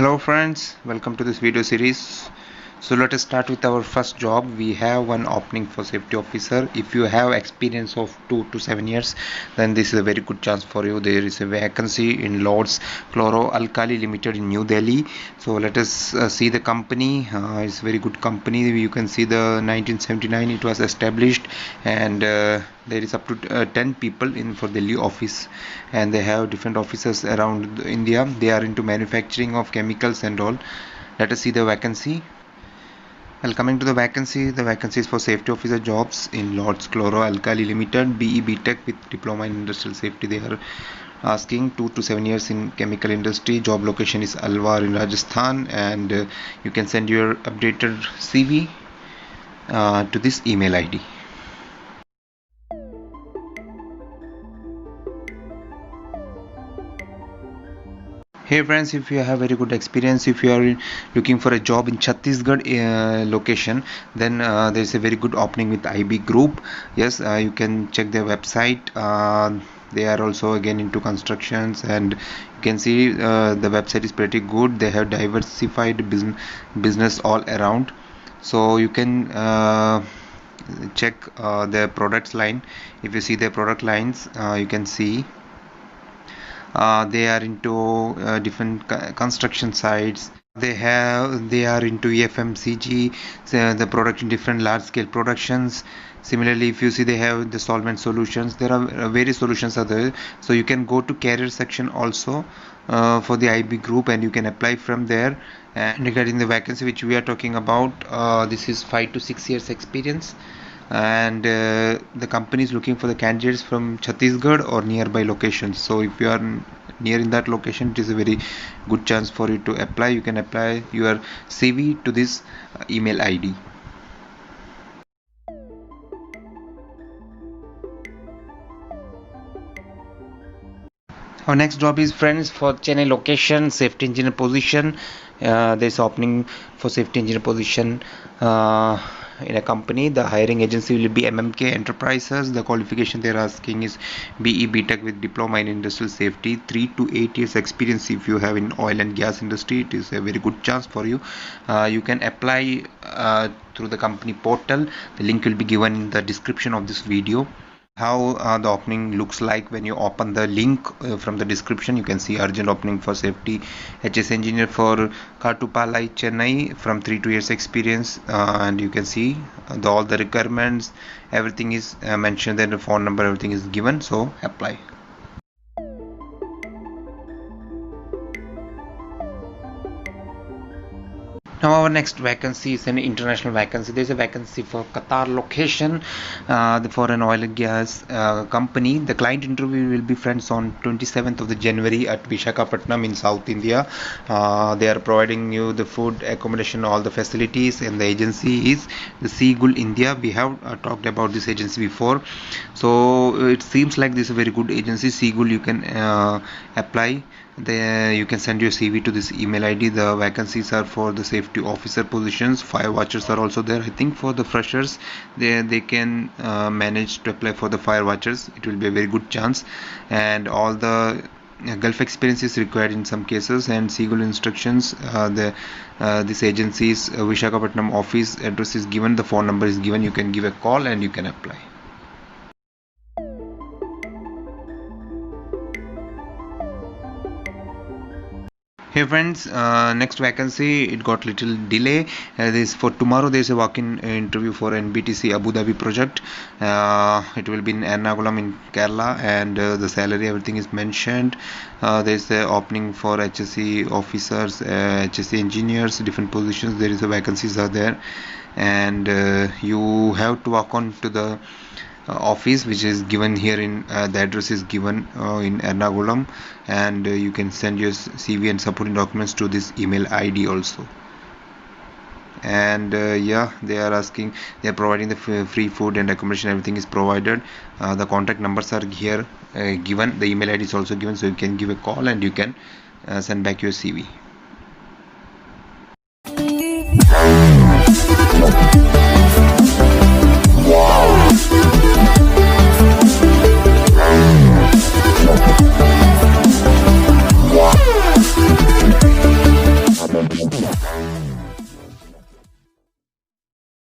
Hello friends, welcome to this video series. So let us start with our first job. We have one opening for safety officer. If you have experience of 2 to 7 years, then this is a very good chance for you. There is a vacancy in Lords Chloro Alkali Limited in New Delhi. So let us see the company. It's a very good company. You can see the 1979 it was established, and there is up to 10 people in for Delhi office, and they have different offices around India. They are into manufacturing of chemicals and all. Let us see the vacancy. Well, coming to the vacancy is for safety officer jobs in Lords Chloro Alkali Limited, BE BTech with diploma in industrial safety. They are asking 2 to 7 years in chemical industry. Job location is Alwar in Rajasthan, and you can send your updated CV to this email ID. Hey friends, if you have very good experience, if you are looking for a job in Chhattisgarh location, then there is a very good opening with IB Group. Yes, you can check their website. They are also again into constructions, and you can see the website is pretty good. They have diversified business all around, so you can check their products line. If you see their product lines, you can see they are into different construction sites. They are into FMCG, so the production, different large scale productions. Similarly, if you see, they have the solvent solutions. There are various solutions are there, so you can go to career section also for the IB Group, and you can apply from there. And regarding the vacancy which we are talking about, this is 5 to 6 years experience, and the company is looking for the candidates from Chhattisgarh or nearby locations. So if you are near in that location, it is a very good chance for you to apply. You can apply your CV to this email ID. Our next job is, friends, for Chennai location, safety engineer position. There's opening for safety engineer position in a company. The hiring agency will be MMK Enterprises. The qualification they're asking is BE BTech with diploma in industrial safety, 3 to 8 years experience. If you have in oil and gas industry, it is a very good chance for you. You can apply through the company portal. The link will be given in the description of this video. How the opening looks like when you open the link from the description. You can see urgent opening for safety HS engineer for Katupalai, Chennai, from 3 to 2 years experience, and you can see all the requirements, everything is mentioned there, the phone number, everything is given. So apply. Now our next vacancy is an international vacancy. There is a vacancy for Qatar location for an oil and gas company. The client interview will be, friends, on 27th of the January at Visakhapatnam in South India. They are providing you the food, accommodation, all the facilities, and the agency is the Seagull India. We have talked about this agency before, so it seems like this is a very good agency. Seagull, you can apply. You can send your CV to this email ID. The vacancies are for the safety officer positions. Fire watchers are also there. I think for the freshers, they can manage to apply for the fire watchers. It will be a very good chance, and all the Gulf experience is required in some cases. And Seagull instructions, this agency's Visakhapatnam office address is given, the phone number is given. You can give a call and you can apply. Hey friends, next vacancy, it got little delay. This for tomorrow. There is a walk-in interview for NBTC Abu Dhabi project. It will be in Ernakulam in Kerala, and the salary, everything is mentioned. There is a opening for HSE officers, HSE engineers, different positions. There is a vacancies are there, and you have to walk on to the office which is given here in the address is given in Ernakulam, and you can send your CV and supporting documents to this email ID also. And yeah, they are providing the free food and accommodation, everything is provided. The contact numbers are here given, the email ID is also given, so you can give a call and you can send back your CV.